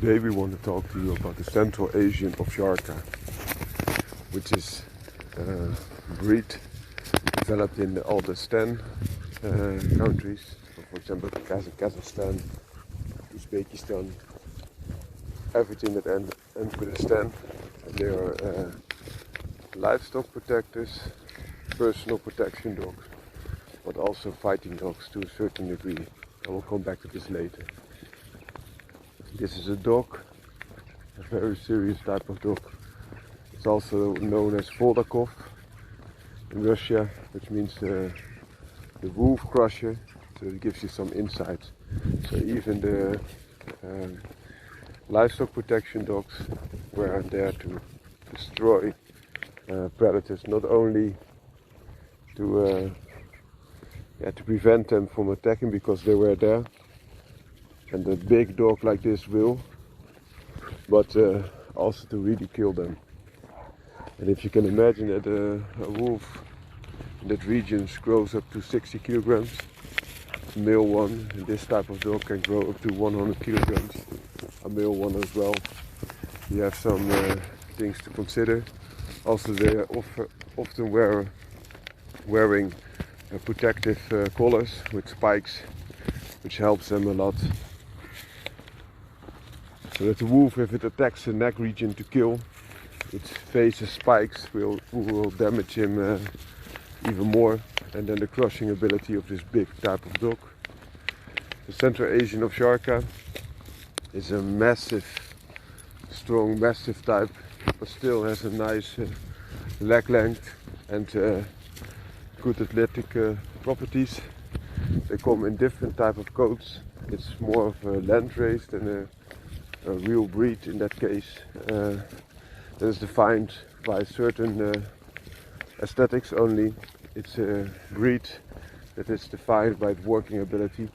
Today we want to talk to you about the Central Asian Ovtcharka, which is a breed developed in all the STAN countries, so for example Kazakhstan, Uzbekistan, everything that ends with a STAN. They are livestock protectors, personal protection dogs, but also fighting dogs to a certain degree. I will come back to this later. This is a dog, a very serious type of dog. It's also known as Volkodav in Russia, which means the wolf crusher, so it gives you some insight. So even the livestock protection dogs were there to destroy predators, not only to prevent them from attacking because they were there, and a big dog like this will, but also to really kill them. And if you can imagine that a wolf in that region grows up to 60 kilograms, a male one, and this type of dog can grow up to 100 kilograms, a male one as well. You have some things to consider. Also, they are often wearing protective collars with spikes, which helps them a lot. So that the wolf, if it attacks the neck region to kill, its face's spikes will damage him even more, and then the crushing ability of this big type of dog. The Central Asian Ovtcharka is a massive, strong, massive type, but still has a nice leg length and good athletic properties. They come in different type of coats. It's more of a land race than a real breed in that case. That is defined by certain aesthetics only. It's a breed that is defined by its working ability,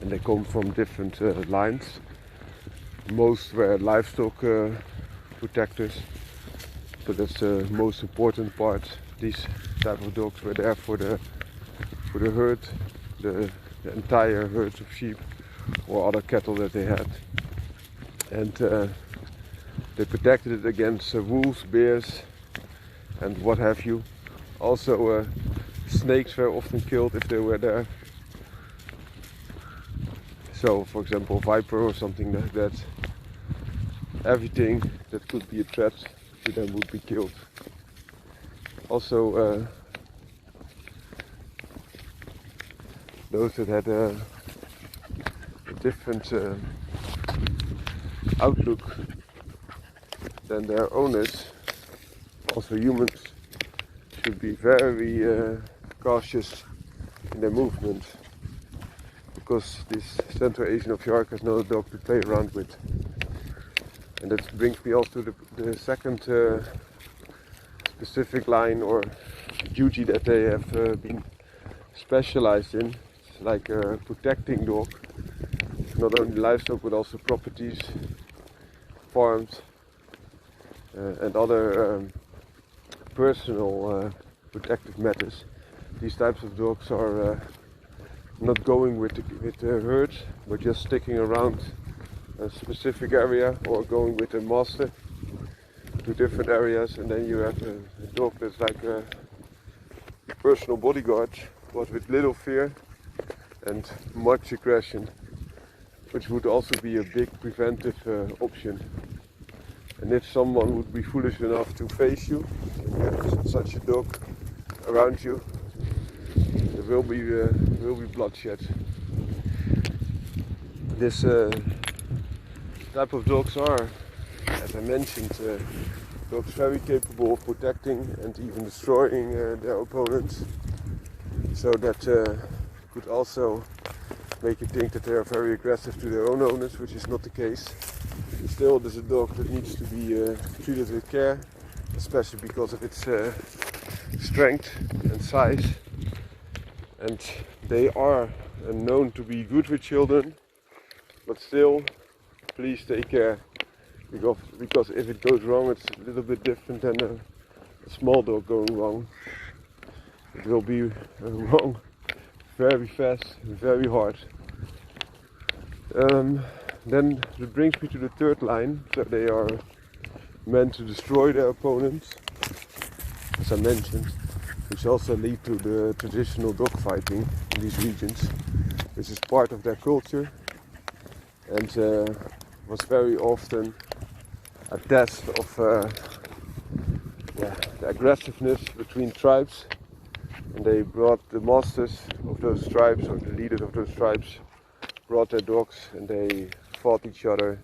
and they come from different lines. Most were livestock protectors, but that's the most important part. These type of dogs were there for the herd, the entire herds of sheep or other cattle that they had. And they protected it against wolves, bears, and what have you. Also, snakes were often killed if they were there. So, for example, viper or something like that. Everything that could be a threat to them would be killed. Also, those that had a different outlook than their owners, also humans, should be very cautious in their movement, because this Central Asian Ovtcharka is not a dog to play around with. And that brings me also to the second specific line or duty that they have been specialized in. It's like a protecting dog, not only livestock but also properties, farms, and other personal protective matters. These types of dogs are not going with the herd, but just sticking around a specific area or going with the master to different areas, and then you have a dog that's like a personal bodyguard, but with little fear and much aggression, which would also be a big preventive option. And if someone would be foolish enough to face you, and you have such a dog around you, there will be bloodshed. This type of dogs are, as I mentioned, dogs very capable of protecting and even destroying their opponents. So that could also make you think that they are very aggressive to their own owners, which is not the case. Still, there's a dog that needs to be treated with care, especially because of its strength and size. And they are known to be good with children, but still, please take care, because if it goes wrong, it's a little bit different than a small dog going wrong. It will be wrong very fast and very hard. then it brings me to the third line. So they are meant to destroy their opponents, as I mentioned, which also lead to the traditional dogfighting in these regions, which is part of their culture and was very often a test of the aggressiveness between tribes. And they brought the masters of those tribes, or the leaders of those tribes, brought their dogs and they fought each other,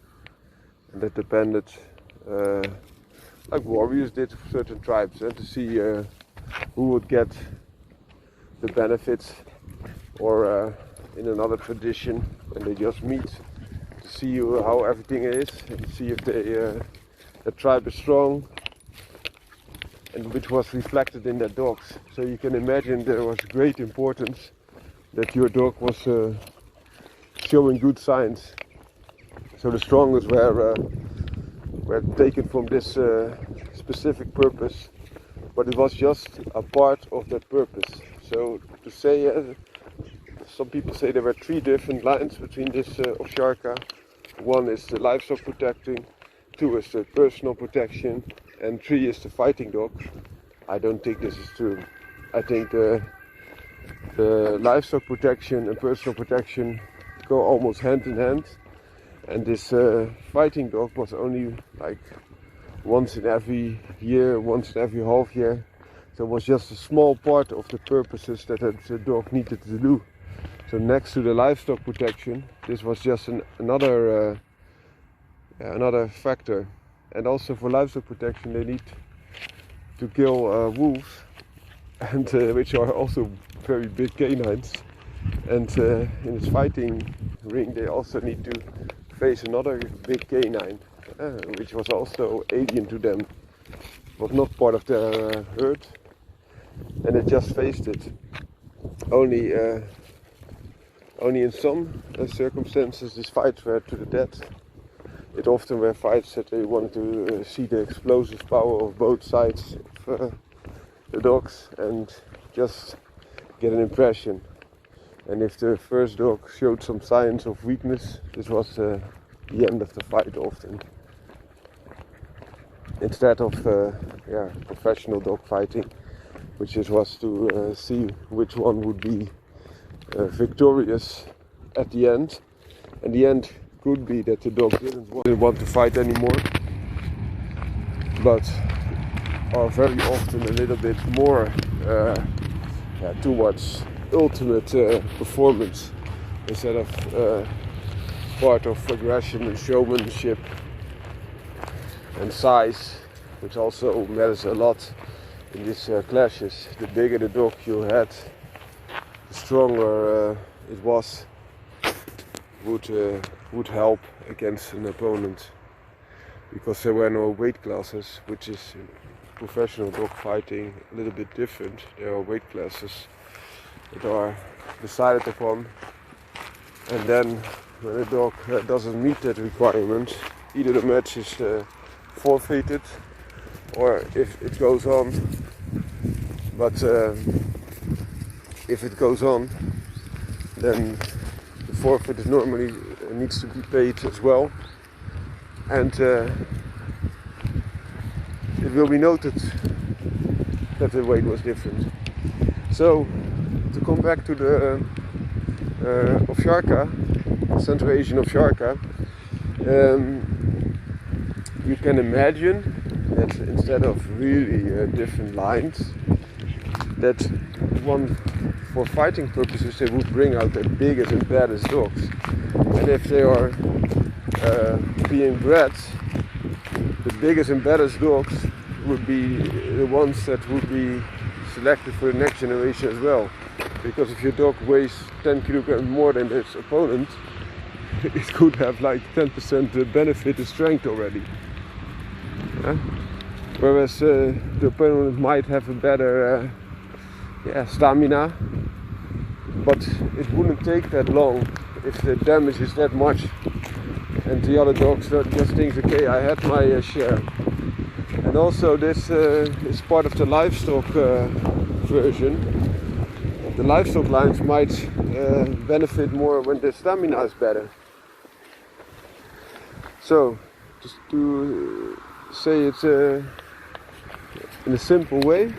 and that depended, like warriors did for certain tribes, and to see who would get the benefits, or in another tradition when they just meet to see how everything is and see if the tribe is strong, and which was reflected in their dogs. So you can imagine there was great importance that your dog was showing good signs. So the strongest were taken from this specific purpose, but it was just a part of that purpose. So to say, some people say there were 3 different lines between this Ovtcharka. One is the livestock protecting, 2 is the personal protection, and 3 is the fighting dog. I don't think this is true. I think the livestock protection and personal protection go almost hand in hand, and this fighting dog was only like once in every year, once in every half year. So it was just a small part of the purposes that the dog needed to do. So next to the livestock protection, this was just another factor. And also for livestock protection, they need to kill wolves, and which are also very big canines. And in this fighting ring, they also need to face another big canine, which was also alien to them. It was not part of their herd, and they just faced it. Only in some circumstances, these fights were to the death. It often were fights that they wanted to see the explosive power of both sides of the dogs and just get an impression. And if the first dog showed some signs of weakness, this was the end of the fight often. Instead of professional dog fighting, which was to see which one would be victorious at the end. And the end could be that the dog didn't want to fight anymore, but are very often a little bit more towards ultimate performance instead of part of aggression and showmanship and size, which also matters a lot in these clashes. The bigger the dog you had, the stronger it was, would help against an opponent, because there were no weight classes, which is in professional dog fighting a little bit different. There are weight classes that are decided upon, and then when a dog doesn't meet that requirement, either the match is forfeited, or if it goes on. But if it goes on, then the forfeit is normally needs to be paid as well, and it will be noted that the weight was different. So to come back to the Ovtcharka, Central Asian Ovtcharka, you can imagine that instead of really different lines, that one, for fighting purposes, they would bring out their biggest and baddest dogs. And if they are being bred, the biggest and baddest dogs would be the ones that would be selected for the next generation as well. Because if your dog weighs 10 kilograms more than its opponent, it could have like 10% benefit in strength already. Whereas the opponent might have a better stamina, but it wouldn't take that long if the damage is that much, and the other dogs just think, okay, I had my share. And also this is part of the livestock version. The livestock lines might benefit more when the stamina is better. So, just to say it in a simple way,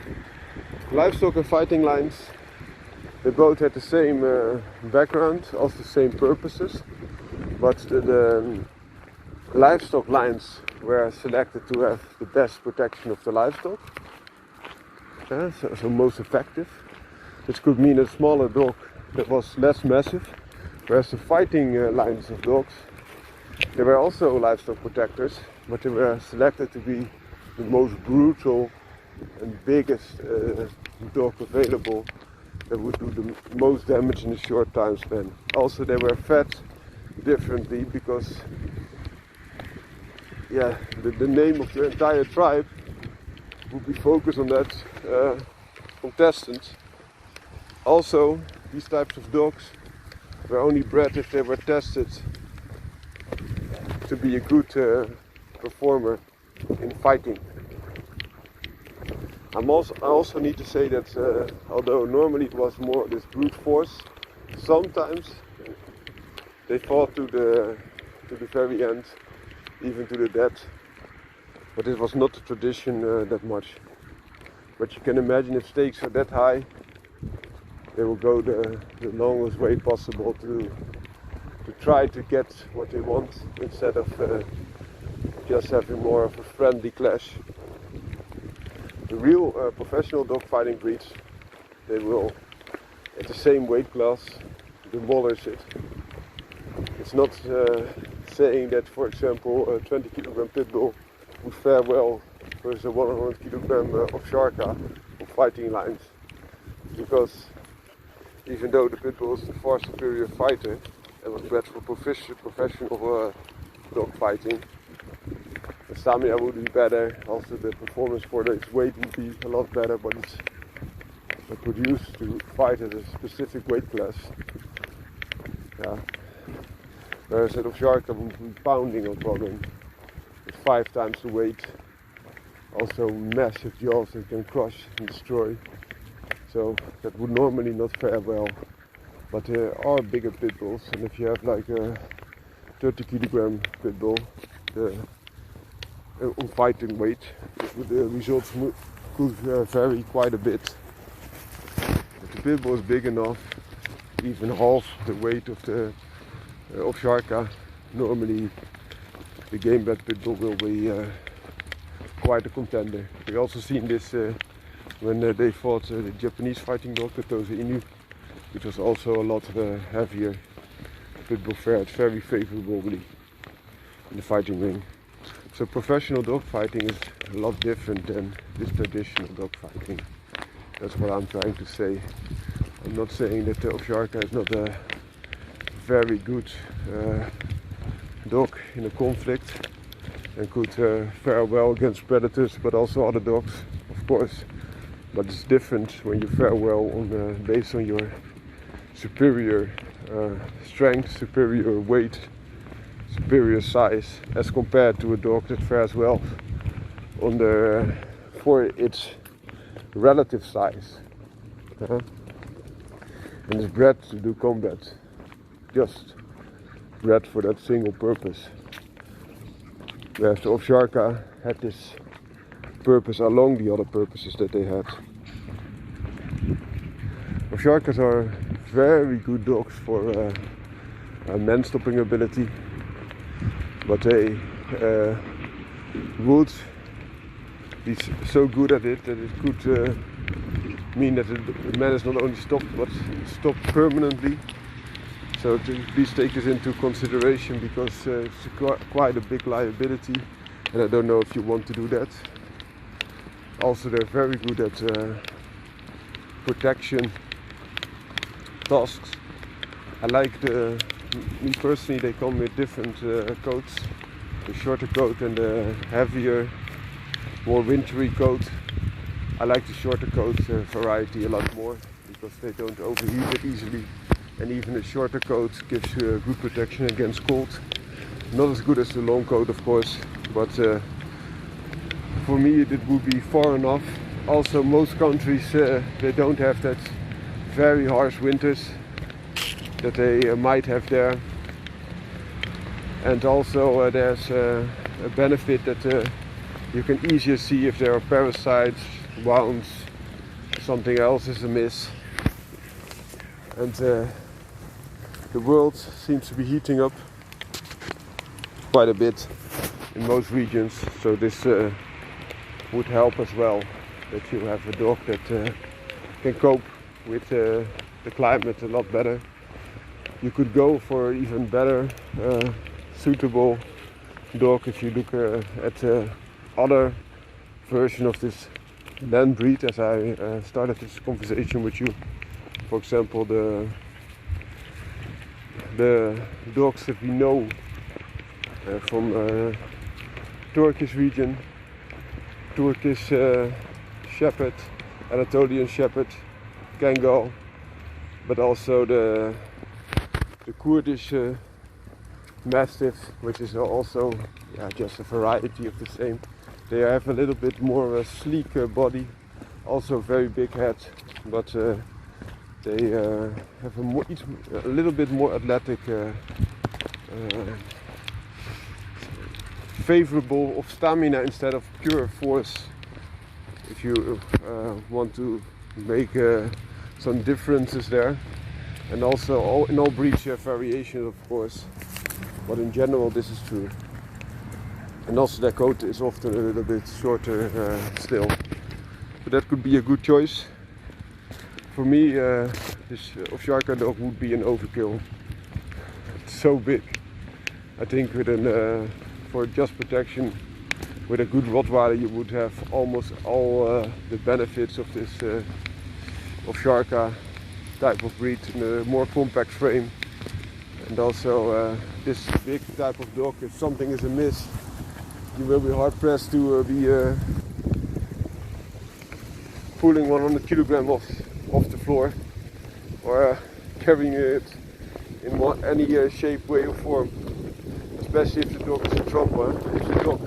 livestock and fighting lines, they both had the same background, also the same purposes, but the livestock lines were selected to have the best protection of the livestock, so most effective. This could mean a smaller dog that was less massive, whereas the fighting lines of dogs, they were also livestock protectors, but they were selected to be the most brutal and biggest dog available that would do the most damage in a short time span. Also, they were fed differently because the name of the entire tribe would be focused on that contestant. Also, these types of dogs were only bred if they were tested to be a good performer in fighting. I also need to say that although normally it was more this brute force, sometimes they fought to the very end, even to the death. But it was not the tradition that much. But you can imagine if stakes are that high, they will go the longest way possible to try to get what they want, instead of just having more of a friendly clash. The real professional dogfighting breeds, they will, at the same weight class, demolish it. It's not saying that, for example, a 20 kilogram pit bull would fare well versus a 100 kilogram Ovtcharka on fighting lines, because even though the pit bull is a far superior fighter and was bred for professional dog fighting, the stamina would be better, also the performance for its weight would be a lot better, but it's produced to fight at a specific weight class. Whereas an Ovtcharka would be pounding on bottom with 5 times the weight, also massive jaws that can crush and destroy. So that would normally not fare well. But there are bigger pit bulls, and if you have like a 30 kilogram pit bull, on fighting weight, the results could vary quite a bit. If the pit bull is big enough, even half the weight of the Ovtcharka, normally the game bred pit bull will be quite a contender. We also seen this when they fought the Japanese fighting dog, the Tosa Inu, which was also a lot heavier. Pit bull fared very favorably in the fighting ring. So professional dogfighting is a lot different than this traditional dogfighting. That's what I'm trying to say. I'm not saying that the Ovtcharka is not a very good dog in a conflict and could fare well against predators, but also other dogs, of course. But it's different when you fare well based on your superior strength, superior weight, superior size, as compared to a dog that fares well for its relative size, and is bred to do combat, just bred for that single purpose. Whereas the Ovtcharka had this purpose along the other purposes that they had. Ovtcharkas are very good dogs for man-stopping ability, but they would be so good at it that it could mean that the man is not only stopped but stopped permanently. So please take this into consideration, because it's quite a big liability, and I don't know if you want to do that. Also, they're very good at protection tasks. I like me personally, they come with different coats, the shorter coat and the heavier, more wintry coat. I like the shorter coat variety a lot more, because they don't overheat it easily, and even the shorter coat gives you good protection against cold. Not as good as the long coat, of course, but for me it would be far enough. Also, most countries they don't have that very harsh winters that they might have there. And also there's a benefit that you can easier see if there are parasites, wounds, something else is amiss. And the world seems to be heating up quite a bit in most regions, so this would help as well, that you have a dog that can cope with the climate a lot better. You could go for even better suitable dog if you look at other version of this land breed, as I started this conversation with you. For example, the dogs that we know from Turkish region, Turkish Shepherd, Anatolian Shepherd, Kangal, but also the Kurdish Mastiff, which is also just a variety of the same. They have a little bit more of a sleek body, also very big head, but they have a little bit more athletic, favorable of stamina instead of pure force. If you want to make some differences there, and also in all breeds you have variations, of course, but in general this is true. And also their coat is often a little bit shorter still, so that could be a good choice. For me, this Ovtcharka dog would be an overkill. It's so big. I think with for just protection, with a good Rottweiler, you would have almost all the benefits of this Ovtcharka type of breed in a more compact frame. And also this big type of dog, if something is amiss, you will be hard pressed to be pulling 100 kilograms off the floor, or carrying it in any shape, way or form, especially if the dog is in trouble. If the dog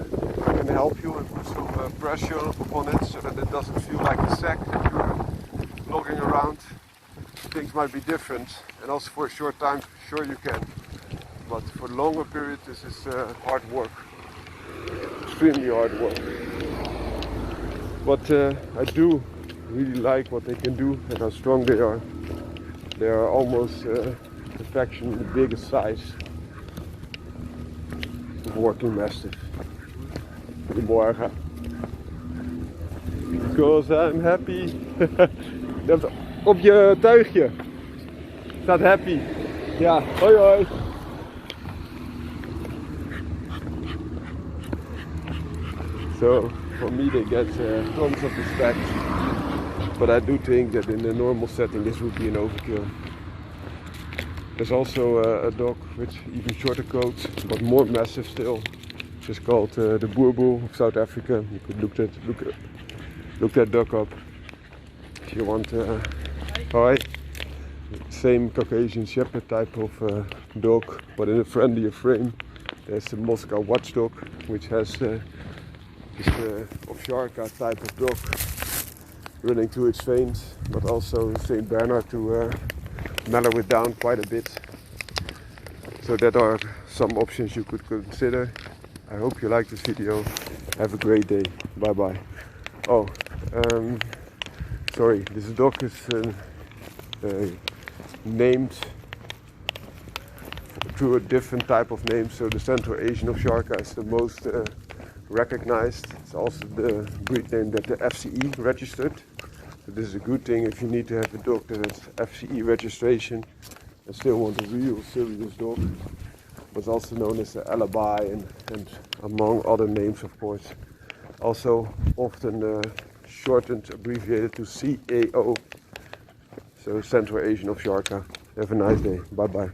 can help you and put some pressure upon it so that it doesn't feel like a sack that you're lugging around, things might be different. And also for a short time, sure you can, but for a longer period this is hard work, extremely hard work. But I do really like what they can do and how strong they are. They are almost perfection, the biggest size of working Mastiff. Goedemorgen. Because I'm happy. Op je tuigje staat happy. Ja, hoi hoi. So for me they get tons of respect. But I do think that in a normal setting this would be an overkill. There's also a dog with even shorter coat, but more massive still, which is called the Boerboel of South Africa. You could look that dog up if you want. Hi. Same Caucasian Shepherd type of dog, but in a friendlier frame. There's the Moscow Watchdog, which has this Ovtcharka type of dog running through its veins, but also Saint Bernard to mellow it down quite a bit. So that are some options you could consider. I hope you like this video. Have a great day. Bye bye. Oh, sorry, this dog is named through a different type of name. So the Central Asian Ovtcharka is the most recognized. It's also the breed name that the FCE registered. So this is a good thing if you need to have a dog that has FCE registration and still want a real serious dog. Was also known as the Alabai and among other names, of course. Also often shortened, abbreviated to CAO. So Central Asian Ovtcharka. Have a nice day. Bye bye.